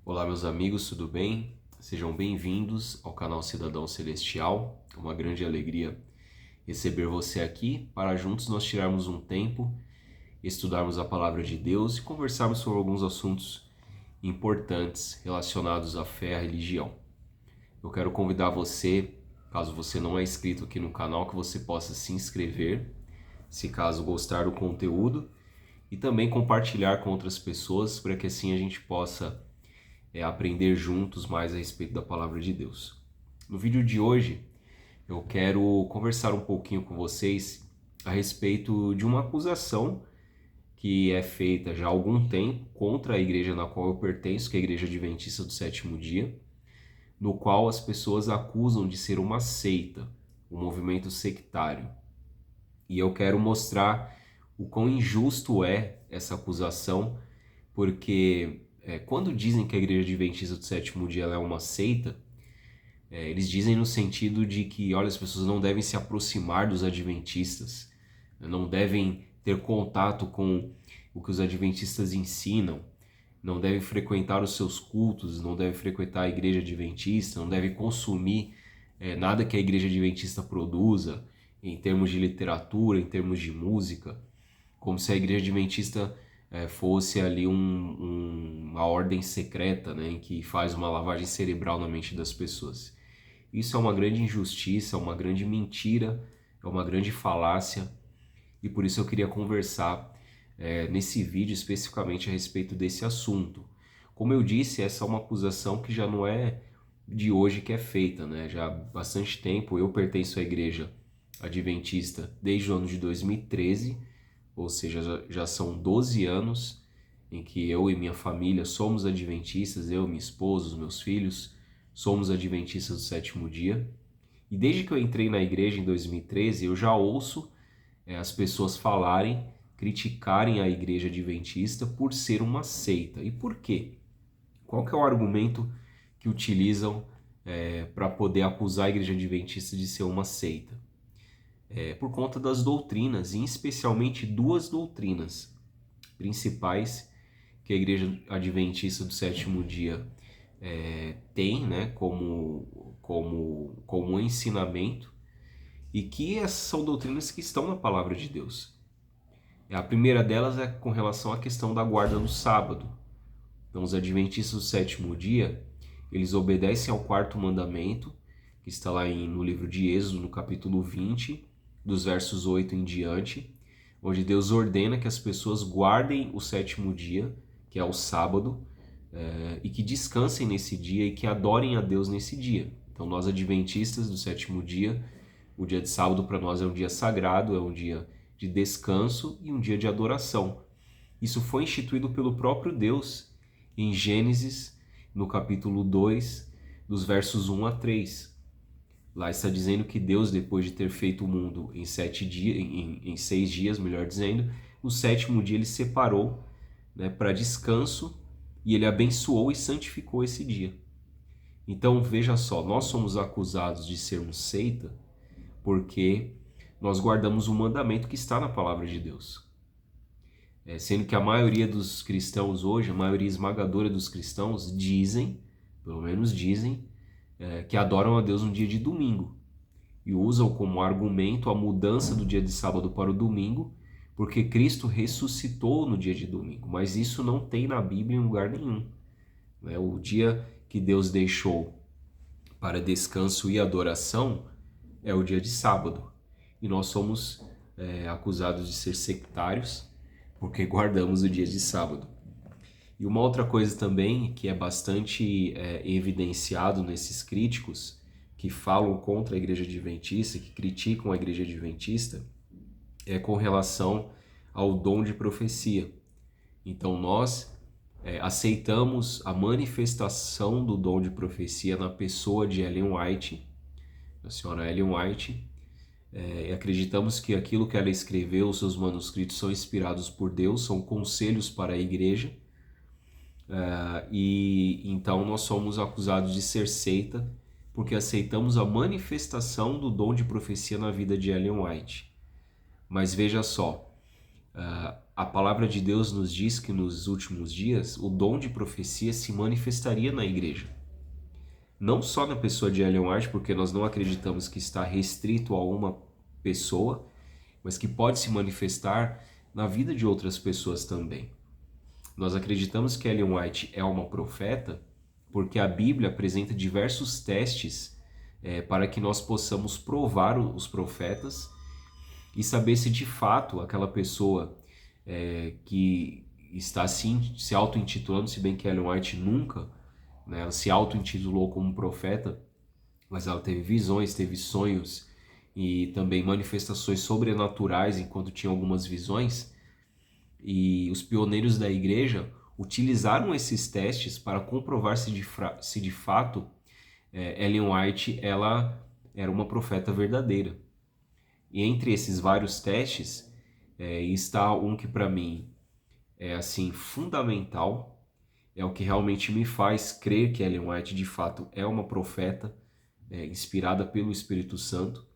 Olá, meus amigos, tudo bem? Sejam bem-vindos ao canal Cidadão Celestial. É uma grande alegria receber você aqui para juntos nós tirarmos um tempo, estudarmos a Palavra de Deus e conversarmos sobre alguns assuntos importantes relacionados à fé e à religião. Eu quero convidar você, caso você não é inscrito aqui no canal, que você possa se inscrever, se caso gostar do conteúdo, e também compartilhar com outras pessoas para que assim a gente possa aprender juntos mais a respeito da Palavra de Deus. No vídeo de hoje, eu quero conversar um pouquinho com vocês a respeito de uma acusação que é feita já há algum tempo contra a igreja na qual eu pertenço, que é a Igreja Adventista do Sétimo Dia, no qual as pessoas acusam de ser uma seita, um movimento sectário. E eu quero mostrar o quão injusto é essa acusação, porque quando dizem que a Igreja Adventista do Sétimo Dia ela é uma seita, eles dizem no sentido de que, olha, as pessoas não devem se aproximar dos adventistas, não devem ter contato com o que os adventistas ensinam, não devem frequentar os seus cultos, não devem frequentar a Igreja Adventista, não devem consumir nada que a Igreja Adventista produza, em termos de literatura, em termos de música, como se a Igreja Adventista fosse ali uma ordem secreta, né, em que faz uma lavagem cerebral na mente das pessoas. Isso é uma grande injustiça, é uma grande mentira, é uma grande falácia, e por isso eu queria conversar nesse vídeo especificamente a respeito desse assunto. Como eu disse, essa é uma acusação que já não é de hoje que é feita, né? Já há bastante tempo. Eu pertenço à Igreja Adventista desde o ano de 2013, ou seja, já são 12 anos em que eu e minha família somos adventistas, eu, minha esposa, os meus filhos, somos adventistas do sétimo dia. E desde que eu entrei na igreja em 2013, eu já ouço as pessoas falarem, criticarem a igreja adventista por ser uma seita. E por quê? Qual que é o argumento que utilizam para poder acusar a igreja adventista de ser uma seita? Por conta das doutrinas, e especialmente duas doutrinas principais que a Igreja Adventista do Sétimo Dia tem, né, como um ensinamento, e que essas são doutrinas que estão na Palavra de Deus. A primeira delas é com relação à questão da guarda no sábado. Então, os Adventistas do Sétimo Dia, eles obedecem ao quarto mandamento, que está lá no livro de Êxodo, no capítulo 20, dos versos 8 em diante, onde Deus ordena que as pessoas guardem o sétimo dia, que é o sábado, e que descansem nesse dia e que adorem a Deus nesse dia. Então, nós adventistas do sétimo dia, o dia de sábado para nós é um dia sagrado, é um dia de descanso e um dia de adoração. Isso foi instituído pelo próprio Deus em Gênesis, no capítulo 2, dos versos 1 a 3. Lá está dizendo que Deus, depois de ter feito o mundo em 6 dias, melhor dizendo, no sétimo dia ele separou, né, para descanso, e ele abençoou e santificou esse dia. Então veja só, nós somos acusados de sermos seita porque nós guardamos um mandamento que está na palavra de Deus. Sendo que a maioria dos cristãos hoje, a maioria esmagadora dos cristãos dizem, pelo menos dizem, que adoram a Deus no dia de domingo e usam como argumento a mudança do dia de sábado para o domingo, porque Cristo ressuscitou no dia de domingo, mas isso não tem na Bíblia em lugar nenhum. O dia que Deus deixou para descanso e adoração é o dia de sábado, e nós somos acusados de ser sectários porque guardamos o dia de sábado. E uma outra coisa também que é bastante evidenciado nesses críticos que falam contra a Igreja Adventista, que criticam a Igreja Adventista, é com relação ao dom de profecia. Então nós aceitamos a manifestação do dom de profecia na pessoa de Ellen White, a senhora Ellen White, e acreditamos que aquilo que ela escreveu, os seus manuscritos são inspirados por Deus, são conselhos para a igreja. E então nós somos acusados de ser seita porque aceitamos a manifestação do dom de profecia na vida de Ellen White. Mas veja só, a palavra de Deus nos diz que nos últimos dias o dom de profecia se manifestaria na igreja. Não só na pessoa de Ellen White, porque nós não acreditamos que está restrito a uma pessoa, mas que pode se manifestar na vida de outras pessoas também. Nós acreditamos que Ellen White é uma profeta porque a Bíblia apresenta diversos testes para que nós possamos provar os profetas e saber se de fato aquela pessoa que está se auto-intitulando, se bem que Ellen White nunca, né, ela se auto-intitulou como profeta, mas ela teve visões, teve sonhos e também manifestações sobrenaturais enquanto tinha algumas visões. E os pioneiros da igreja utilizaram esses testes para comprovar se de fato Ellen White ela era uma profeta verdadeira. E entre esses vários testes está um que para mim é assim fundamental, é o que realmente me faz crer que Ellen White de fato é uma profeta inspirada pelo Espírito Santo,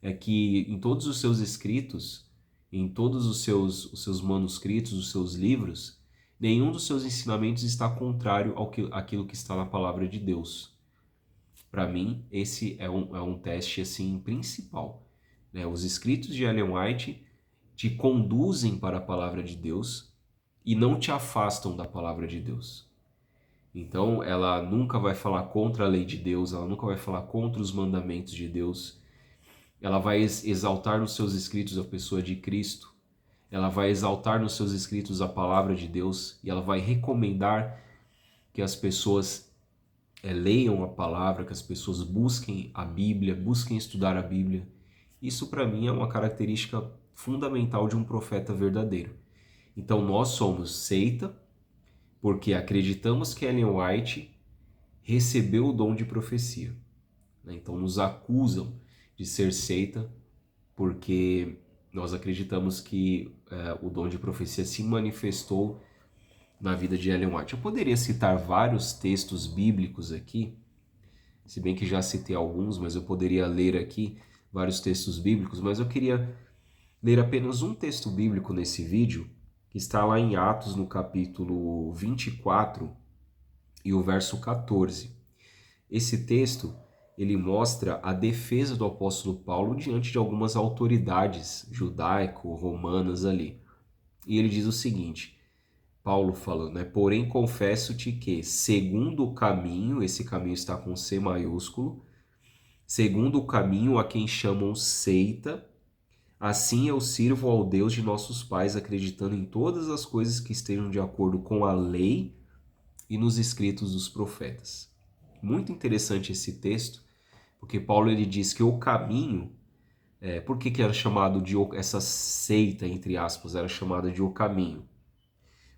é que em todos os seus escritos, em todos os seus manuscritos, os seus livros, nenhum dos seus ensinamentos está contrário àquilo que está na palavra de Deus. Para mim, esse é um teste assim principal. Os escritos de Ellen White te conduzem para a palavra de Deus e não te afastam da palavra de Deus. Então, ela nunca vai falar contra a lei de Deus, ela nunca vai falar contra os mandamentos de Deus. Ela vai exaltar nos seus escritos a pessoa de Cristo. Ela vai exaltar nos seus escritos a palavra de Deus e ela vai recomendar que as pessoas leiam a palavra, que as pessoas busquem a Bíblia, busquem estudar a Bíblia. Isso para mim é uma característica fundamental de um profeta verdadeiro. Então nós somos seita porque acreditamos que Ellen White recebeu o dom de profecia. Então nos acusam de ser seita porque nós acreditamos que o dom de profecia se manifestou na vida de Ellen White. Eu poderia citar vários textos bíblicos aqui, se bem que já citei alguns, mas eu poderia ler aqui vários textos bíblicos, mas eu queria ler apenas um texto bíblico nesse vídeo, que está lá em Atos, no capítulo 24 e o verso 14. Esse texto, ele mostra a defesa do apóstolo Paulo diante de algumas autoridades judaico-romanas ali. E ele diz o seguinte, Paulo falando, porém confesso-te que, segundo o caminho, esse caminho está com C maiúsculo, segundo o caminho a quem chamam seita, assim eu sirvo ao Deus de nossos pais, acreditando em todas as coisas que estejam de acordo com a lei e nos escritos dos profetas. Muito interessante esse texto, porque Paulo ele diz que o caminho, por que era chamado de essa seita, entre aspas, era chamada de o caminho?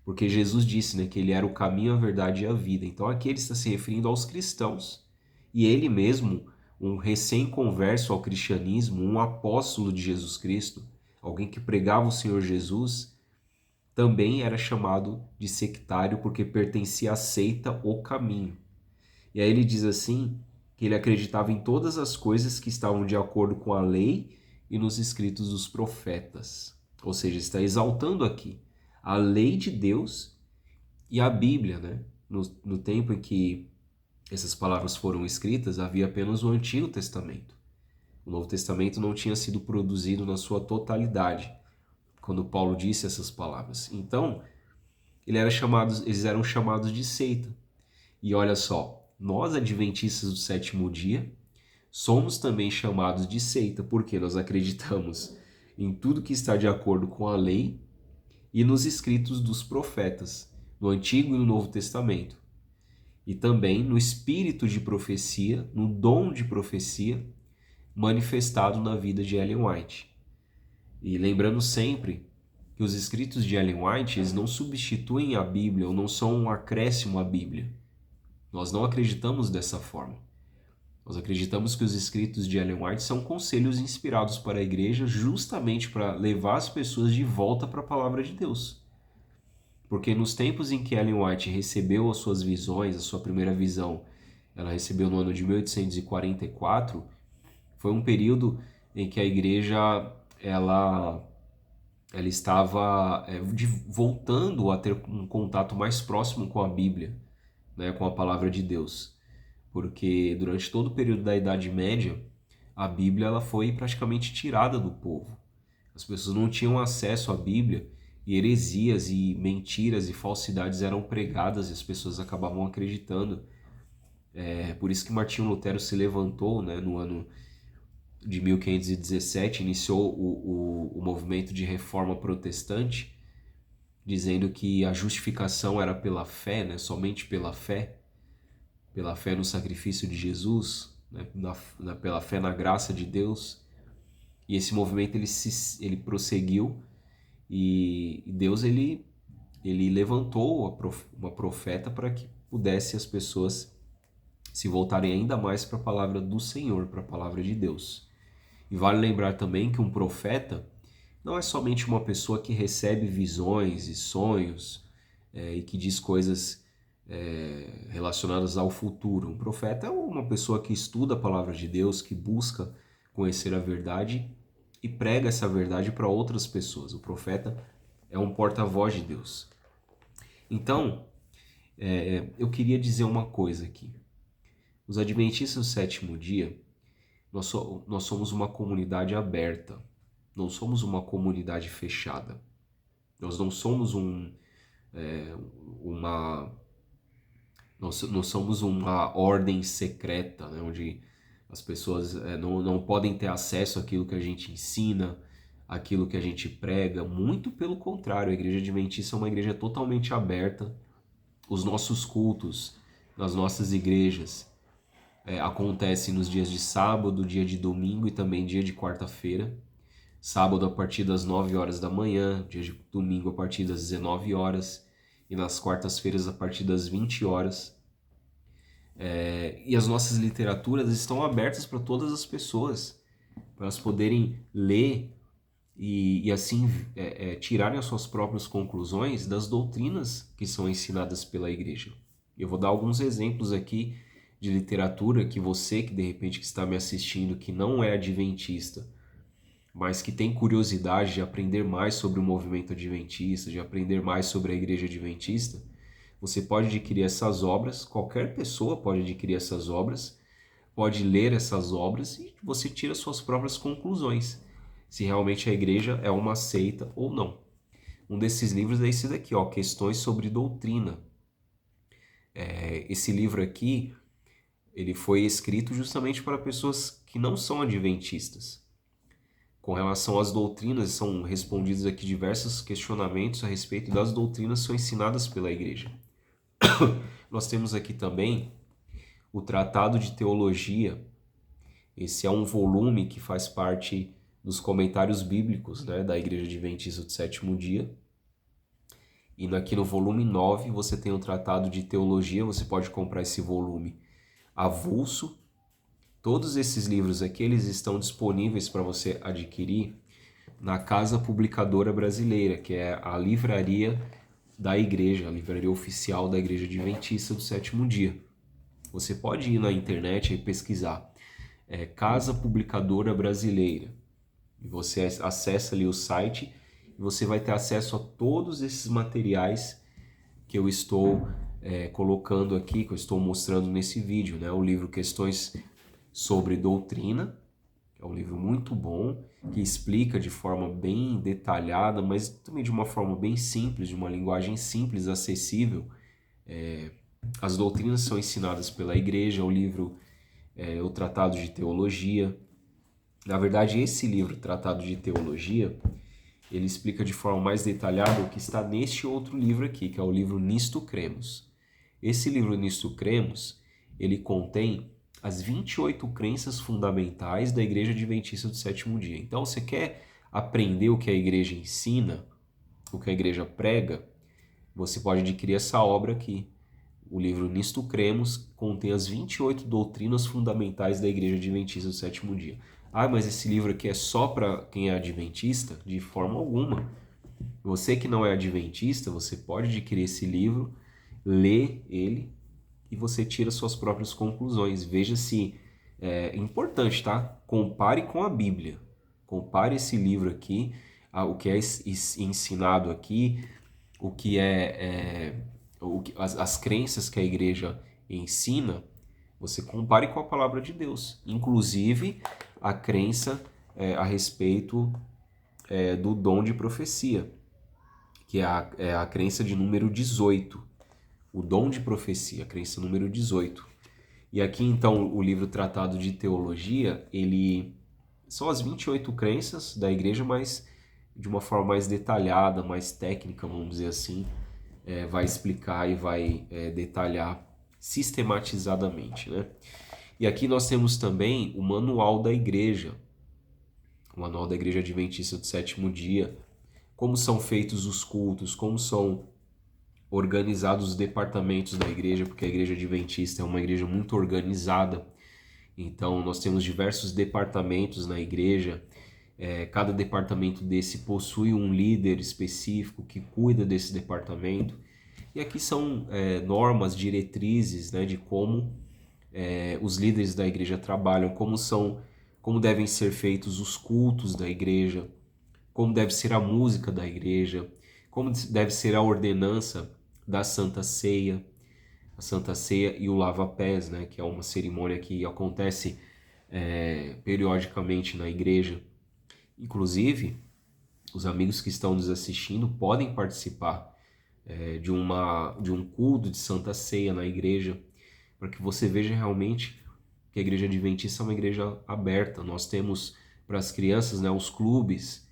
Porque Jesus disse que ele era o caminho, a verdade e a vida. Então aqui ele está se referindo aos cristãos. E ele mesmo, um recém-converso ao cristianismo, um apóstolo de Jesus Cristo, alguém que pregava o Senhor Jesus, também era chamado de sectário porque pertencia à seita O Caminho. E aí ele diz assim, que ele acreditava em todas as coisas que estavam de acordo com a lei e nos escritos dos profetas. Ou seja, está exaltando aqui a lei de Deus e a Bíblia, No tempo em que essas palavras foram escritas, havia apenas o Antigo Testamento. O Novo Testamento não tinha sido produzido na sua totalidade, quando Paulo disse essas palavras. Então, eles eram chamados de seita. E olha só, nós adventistas do sétimo dia somos também chamados de seita, porque nós acreditamos em tudo que está de acordo com a lei e nos escritos dos profetas, no Antigo e no Novo Testamento. E também no espírito de profecia, no dom de profecia manifestado na vida de Ellen White. E lembrando sempre que os escritos de Ellen White eles não substituem a Bíblia ou não são um acréscimo à Bíblia. Nós não acreditamos dessa forma. Nós acreditamos que os escritos de Ellen White são conselhos inspirados para a igreja justamente para levar as pessoas de volta para a palavra de Deus. Porque nos tempos em que Ellen White recebeu as suas visões, a sua primeira visão, ela recebeu no ano de 1844, foi um período em que a igreja ela ela estava voltando a ter um contato mais próximo com a Bíblia, né, com a palavra de Deus. Porque durante todo o período da Idade Média, a Bíblia ela foi praticamente tirada do povo. As pessoas não tinham acesso à Bíblia e heresias e mentiras e falsidades eram pregadas e as pessoas acabavam acreditando. É por isso que Martinho Lutero se levantou, né, no ano de 1517, iniciou o movimento de reforma protestante, dizendo que a justificação era pela fé, né, somente pela fé no sacrifício de Jesus, né, pela fé na graça de Deus. E esse movimento ele prosseguiu e Deus ele levantou uma profeta para que pudesse as pessoas se voltarem ainda mais para a palavra do Senhor, para a palavra de Deus. E vale lembrar também que um profeta não é somente uma pessoa que recebe visões e sonhos e que diz coisas relacionadas ao futuro. Um profeta é uma pessoa que estuda a palavra de Deus, que busca conhecer a verdade e prega essa verdade para outras pessoas. O profeta é um porta-voz de Deus. Então, eu queria dizer uma coisa aqui. Os Adventistas do Sétimo Dia, nós somos uma comunidade aberta, não somos uma comunidade fechada. Nós não somos nós somos uma ordem secreta, né, onde as pessoas não podem ter acesso àquilo que a gente ensina, àquilo que a gente prega. Muito pelo contrário, a Igreja Adventista é uma igreja totalmente aberta. Os nossos cultos nas nossas igrejas acontecem nos dias de sábado, dia de domingo e também dia de quarta-feira. Sábado a partir das 9 horas da manhã, dia de domingo a partir das 19 horas e nas quartas-feiras a partir das 20 horas. E as nossas literaturas estão abertas para todas as pessoas, para elas poderem ler e assim tirarem as suas próprias conclusões das doutrinas que são ensinadas pela igreja. Eu vou dar alguns exemplos aqui de literatura que você que de repente que está me assistindo, que não é adventista, mas que tem curiosidade de aprender mais sobre o movimento adventista, de aprender mais sobre a igreja adventista, você pode adquirir essas obras, qualquer pessoa pode adquirir essas obras, pode ler essas obras e você tira suas próprias conclusões, se realmente a igreja é uma seita ou não. Um desses livros é esse daqui, ó, Questões sobre Doutrina. Esse livro aqui, ele foi escrito justamente para pessoas que não são adventistas. Com relação às doutrinas, são respondidos aqui diversos questionamentos a respeito das doutrinas que são ensinadas pela igreja. Nós temos aqui também o Tratado de Teologia. Esse é um volume que faz parte dos comentários bíblicos, né, da Igreja Adventista do Sétimo Dia. E aqui no volume 9 você tem o Tratado de Teologia, você pode comprar esse volume avulso. Todos esses livros aqui eles estão disponíveis para você adquirir na Casa Publicadora Brasileira, que é a livraria da igreja, a livraria oficial da Igreja Adventista do Sétimo Dia. Você pode ir na internet e pesquisar Casa Publicadora Brasileira. E você acessa ali o site e você vai ter acesso a todos esses materiais que eu estou colocando aqui, que eu estou mostrando nesse vídeo, né? O livro Questões sobre Doutrina, é um livro muito bom, que explica de forma bem detalhada, mas também de uma forma bem simples, de uma linguagem simples, acessível. As doutrinas são ensinadas pela igreja, o livro o Tratado de Teologia. Na verdade, esse livro, Tratado de Teologia, ele explica de forma mais detalhada o que está neste outro livro aqui, que é o livro Nisto Cremos. Esse livro Nisto Cremos, ele contém as 28 crenças fundamentais da Igreja Adventista do Sétimo Dia. Então, você quer aprender o que a igreja ensina, o que a igreja prega, você pode adquirir essa obra aqui. O livro Nisto Cremos contém as 28 doutrinas fundamentais da Igreja Adventista do Sétimo Dia. Ah, mas esse livro aqui é só para quem é adventista? De forma alguma. Você que não é adventista, você pode adquirir esse livro, ler ele e você tira suas próprias conclusões. Veja se é importante, tá? Compare com a Bíblia. Compare esse livro aqui. o que é ensinado aqui, o que as crenças que a igreja ensina, você compare com a palavra de Deus. Inclusive a crença a respeito do dom de profecia, que é a crença de número 18. O dom de profecia, a crença número 18. E aqui então o livro Tratado de Teologia, ele são as 28 crenças da igreja, mas de uma forma mais detalhada, mais técnica, vamos dizer assim, vai explicar e vai detalhar sistematizadamente, né? E aqui nós temos também o Manual da Igreja, o Manual da Igreja Adventista do Sétimo Dia, como são feitos os cultos, como são organizados os departamentos da igreja, porque a Igreja Adventista é uma igreja muito organizada. Então nós temos diversos departamentos na igreja, cada departamento desse possui um líder específico que cuida desse departamento. E aqui são normas, diretrizes, né, de como os líderes da igreja trabalham, como devem ser feitos os cultos da igreja, como deve ser a música da igreja, como deve ser a ordenança da Santa Ceia, a Santa Ceia e o lava-pés, né, que é uma cerimônia que acontece periodicamente na igreja. Inclusive, os amigos que estão nos assistindo podem participar de um culto de Santa Ceia na igreja, para que você veja realmente que a Igreja Adventista é uma igreja aberta. Nós temos para as crianças, né, os clubes,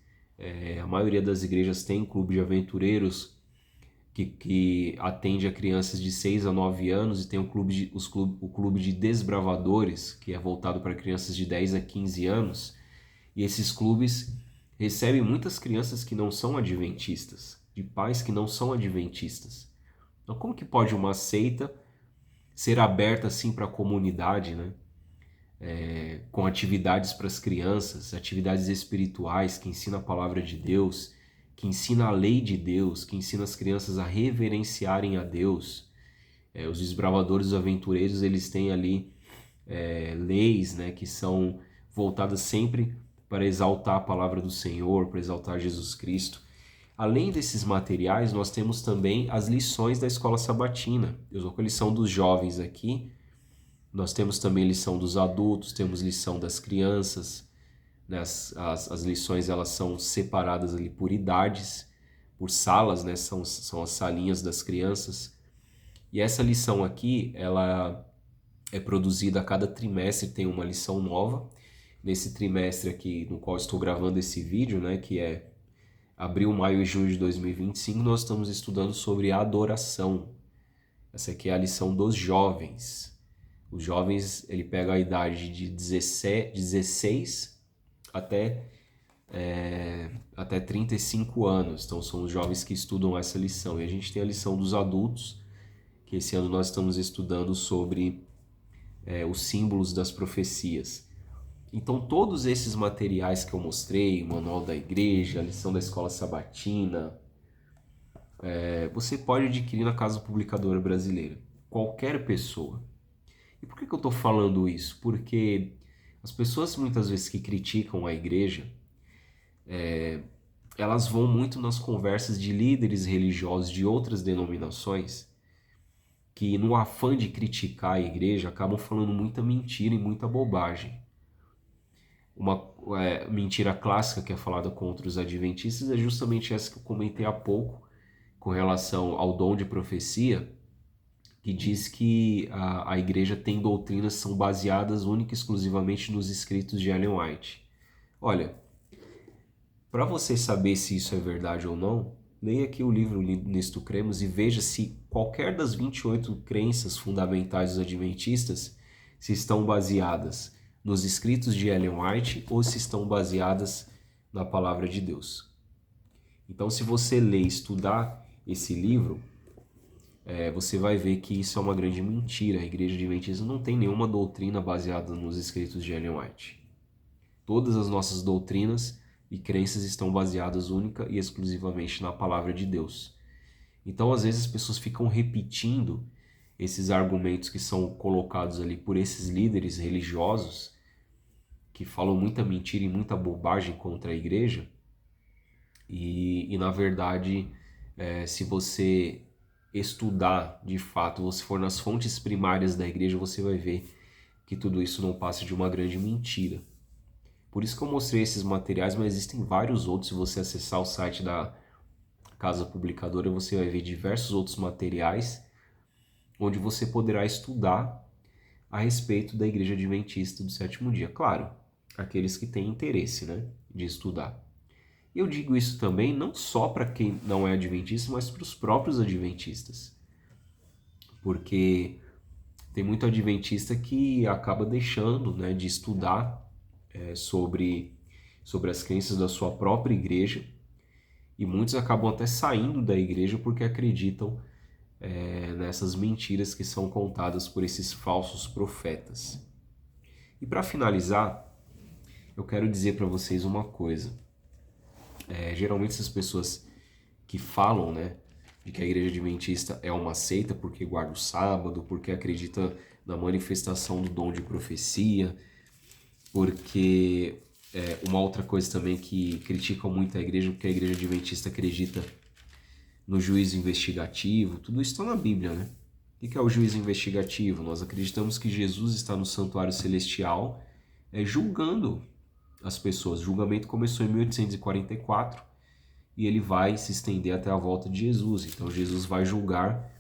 a maioria das igrejas tem clube de aventureiros que atende a crianças de 6 a 9 anos, e tem o clube de desbravadores, que é voltado para crianças de 10 a 15 anos. E esses clubes recebem muitas crianças que não são adventistas, de pais que não são adventistas. Então, como que pode uma seita ser aberta assim para a comunidade, né? Com atividades para as crianças, atividades espirituais que ensina a palavra de Deus, que ensina a lei de Deus, que ensina as crianças a reverenciarem a Deus. Os desbravadores, os aventureiros, eles têm ali leis, né, que são voltadas sempre para exaltar a palavra do Senhor, para exaltar Jesus Cristo. Além desses materiais, nós temos também as lições da escola sabatina. Eu estou com a lição dos jovens aqui. Nós temos também lição dos adultos, temos lição das crianças, né? As lições elas são separadas ali por idades, por salas, né? São as salinhas das crianças. E essa lição aqui, ela é produzida a cada trimestre, tem uma lição nova. Nesse trimestre aqui, no qual estou gravando esse vídeo, né? Que é abril, maio e junho de 2025, nós estamos estudando sobre adoração. Essa aqui é a lição dos jovens. Os jovens, ele pega a idade de 16 até 35 anos. Então são os jovens que estudam essa lição. E a gente tem a lição dos adultos, que esse ano nós estamos estudando sobre os símbolos das profecias. Então todos esses materiais que eu mostrei, o manual da igreja, a lição da escola sabatina, você pode adquirir na Casa Publicadora Brasileira. Qualquer pessoa. E por que eu estou falando isso? Porque as pessoas muitas vezes que criticam a igreja, elas vão muito nas conversas de líderes religiosos de outras denominações que, no afã de criticar a igreja, acabam falando muita mentira e muita bobagem. Uma mentira clássica que é falada contra os adventistas é justamente essa que eu comentei há pouco, com relação ao dom de profecia, que diz que a igreja tem doutrinas que são baseadas única e exclusivamente nos escritos de Ellen White. Olha, para você saber se isso é verdade ou não, leia aqui o livro Nisto Cremos e veja se qualquer das 28 crenças fundamentais dos adventistas se estão baseadas nos escritos de Ellen White ou se estão baseadas na palavra de Deus. Então, se você ler e estudar esse livro, você vai ver que isso é uma grande mentira. A Igreja Adventista não tem nenhuma doutrina baseada nos escritos de Ellen White. Todas as nossas doutrinas e crenças estão baseadas única e exclusivamente na palavra de Deus. Então, às vezes, as pessoas ficam repetindo esses argumentos que são colocados ali por esses líderes religiosos que falam muita mentira e muita bobagem contra a igreja, E na verdade, se você estudar de fato, você for nas fontes primárias da igreja, você vai ver que tudo isso não passa de uma grande mentira. Por isso que eu mostrei esses materiais, mas existem vários outros. Se você acessar o site da Casa Publicadora, você vai ver diversos outros materiais onde você poderá estudar a respeito da Igreja Adventista do Sétimo Dia. Claro, aqueles que têm interesse, né, de estudar. Eu digo isso também não só para quem não é adventista, mas para os próprios adventistas. Porque tem muito adventista que acaba deixando, né, de estudar sobre as crenças da sua própria igreja, e muitos acabam até saindo da igreja porque acreditam nessas mentiras que são contadas por esses falsos profetas. E para finalizar, eu quero dizer para vocês uma coisa. Geralmente essas pessoas que falam, né, de que a igreja adventista é uma seita porque guarda o sábado, porque acredita na manifestação do dom de profecia, porque uma outra coisa também que criticam muito a igreja, porque a igreja adventista acredita no juízo investigativo. Tudo isso está na Bíblia, né? O que é o juízo investigativo? Nós acreditamos que Jesus está no santuário celestial julgando as pessoas. O julgamento começou em 1844 e ele vai se estender até a volta de Jesus. Então Jesus vai julgar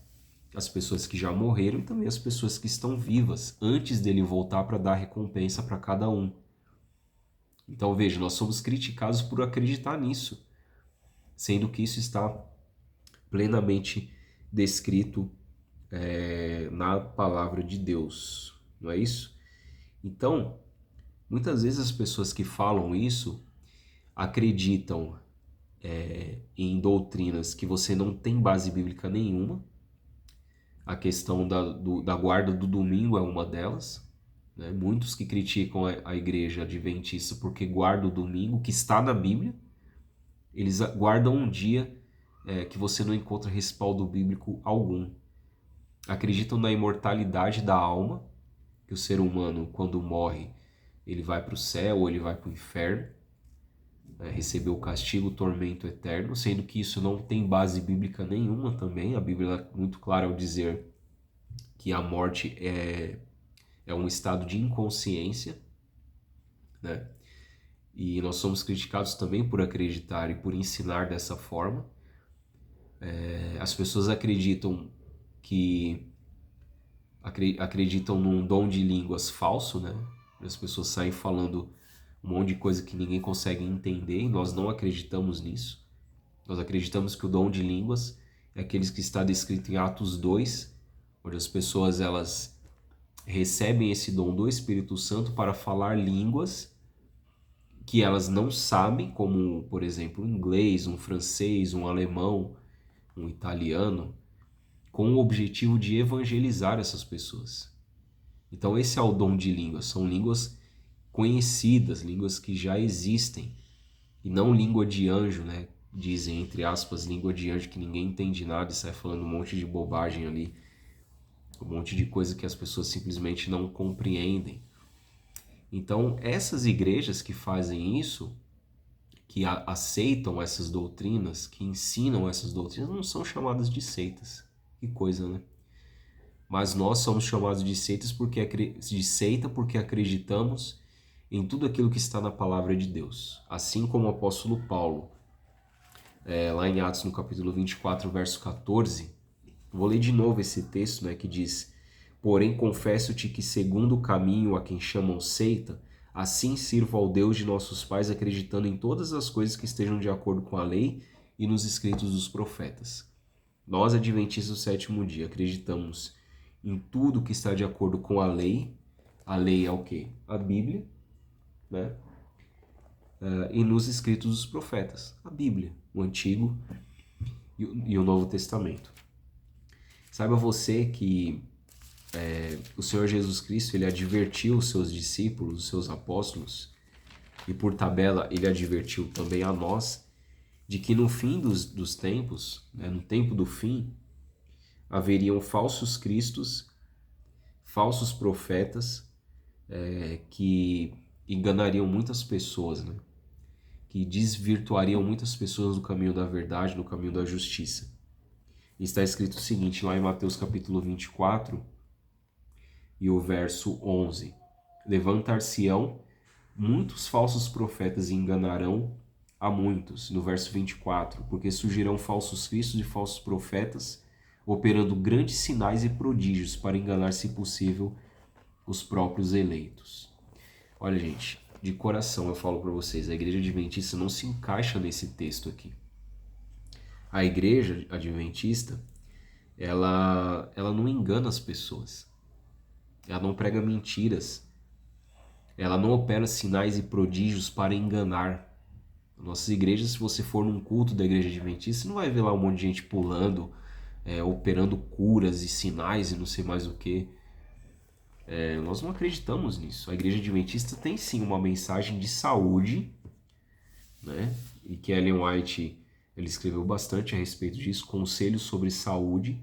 as pessoas que já morreram e também as pessoas que estão vivas antes dele voltar para dar recompensa para cada um. Então veja, nós somos criticados por acreditar nisso, sendo que isso está plenamente descrito na palavra de Deus, não é isso? Então, muitas vezes as pessoas que falam isso acreditam em doutrinas que você não tem base bíblica nenhuma. A questão da guarda do domingo é uma delas, né? Muitos que criticam a igreja adventista porque guarda o domingo, que está na Bíblia, eles guardam um dia que você não encontra respaldo bíblico algum. Acreditam na imortalidade da alma, que o ser humano, quando morre, ele vai para o céu ou ele vai para o inferno, receber o castigo, o tormento eterno, sendo que isso não tem base bíblica nenhuma também. A Bíblia é muito clara ao dizer que a morte é um estado de inconsciência, né? E nós somos criticados também por acreditar e por ensinar dessa forma. As pessoas acreditam num dom de línguas falso, né? As pessoas saem falando um monte de coisa que ninguém consegue entender e nós não acreditamos nisso. Nós acreditamos que o dom de línguas é aqueles que está descrito em Atos 2, onde as pessoas elas recebem esse dom do Espírito Santo para falar línguas que elas não sabem, como, por exemplo, um inglês, um francês, um alemão, um italiano, com o objetivo de evangelizar essas pessoas. Então esse é o dom de línguas, são línguas conhecidas, línguas que já existem, e não língua de anjo, né? Dizem, entre aspas, língua de anjo, que ninguém entende nada e sai falando um monte de bobagem ali, um monte de coisa que as pessoas simplesmente não compreendem. Então essas igrejas que fazem isso, que aceitam essas doutrinas, que ensinam essas doutrinas, não são chamadas de seitas. Que coisa, né? Mas nós somos chamados de seita porque acreditamos em tudo aquilo que está na palavra de Deus. Assim como o apóstolo Paulo, lá em Atos, no capítulo 24, verso 14, vou ler de novo esse texto, né, que diz: porém confesso-te que segundo o caminho a quem chamam seita, assim sirvo ao Deus de nossos pais, acreditando em todas as coisas que estejam de acordo com a lei e nos escritos dos profetas. Nós, adventistas do sétimo dia, acreditamos em tudo que está de acordo com a lei. A lei é o quê? A Bíblia, né? E nos escritos dos profetas. A Bíblia, o Antigo e o Novo Testamento. Saiba você que o Senhor Jesus Cristo, ele advertiu os seus discípulos, os seus apóstolos, e por tabela ele advertiu também a nós, de que no fim dos tempos, né, no tempo do fim, haveriam falsos cristos, falsos profetas, que enganariam muitas pessoas, né? que desvirtuariam muitas pessoas do caminho da verdade, no caminho da justiça. E está escrito o seguinte, lá em Mateus capítulo 24, e o verso 11. Levantar-se-ão muitos falsos profetas e enganarão a muitos. No verso 24, porque surgirão falsos cristos e falsos profetas, operando grandes sinais e prodígios para enganar, se possível, os próprios eleitos. Olha, gente, de coração eu falo para vocês, a igreja adventista não se encaixa nesse texto aqui. A igreja adventista, ela não engana as pessoas. Ela não prega mentiras. Ela não opera sinais e prodígios para enganar. Nossas igrejas, se você for num culto da igreja adventista, você não vai ver lá um monte de gente pulando, operando curas e sinais e não sei mais o que. Nós não acreditamos nisso. A igreja adventista tem sim uma mensagem de saúde, né? E que Ellen White ele escreveu bastante a respeito disso, conselhos sobre saúde,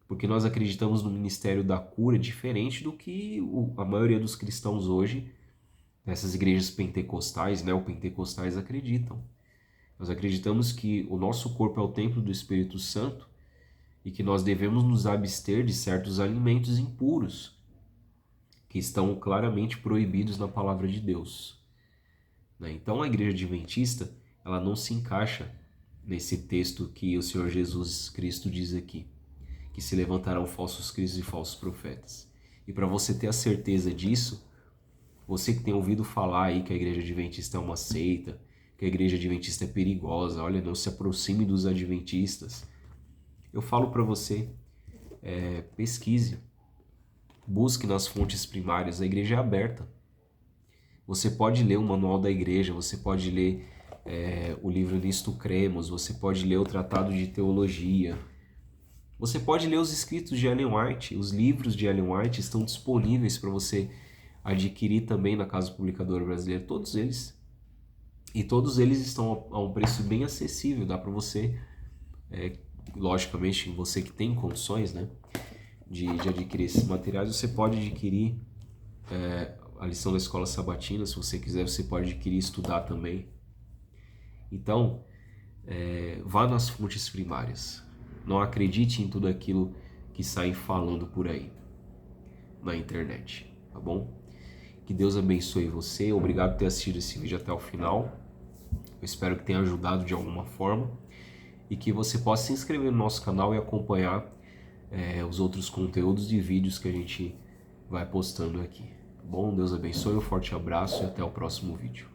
porque nós acreditamos no ministério da cura diferente do que a maioria dos cristãos hoje, nessas igrejas pentecostais, neopentecostais, acreditam. Nós acreditamos que o nosso corpo é o templo do Espírito Santo e que nós devemos nos abster de certos alimentos impuros que estão claramente proibidos na palavra de Deus. Então a igreja adventista ela não se encaixa nesse texto que o Senhor Jesus Cristo diz aqui, que se levantarão falsos cristos e falsos profetas. E para você ter a certeza disso, você que tem ouvido falar aí que a igreja adventista é uma seita, que a igreja adventista é perigosa, olha, não se aproxime dos adventistas. Eu falo para você, pesquise, busque nas fontes primárias, a igreja é aberta. Você pode ler o manual da igreja, você pode ler o livro Nisto Cremos, você pode ler o Tratado de Teologia, você pode ler os escritos de Ellen White, os livros de Ellen White estão disponíveis para você adquirir também na Casa Publicadora Brasileira, todos eles. E todos eles estão a um preço bem acessível, dá para você, logicamente, você que tem condições, né, de adquirir esses materiais, você pode adquirir a lição da Escola Sabatina, se você quiser, você pode adquirir e estudar também. Então, vá nas fontes primárias. Não acredite em tudo aquilo que saem falando por aí na internet, tá bom? Que Deus abençoe você. Obrigado por ter assistido esse vídeo até o final. Eu espero que tenha ajudado de alguma forma e que você possa se inscrever no nosso canal e acompanhar os outros conteúdos e vídeos que a gente vai postando aqui. Tá bom? Deus abençoe, um forte abraço e até o próximo vídeo.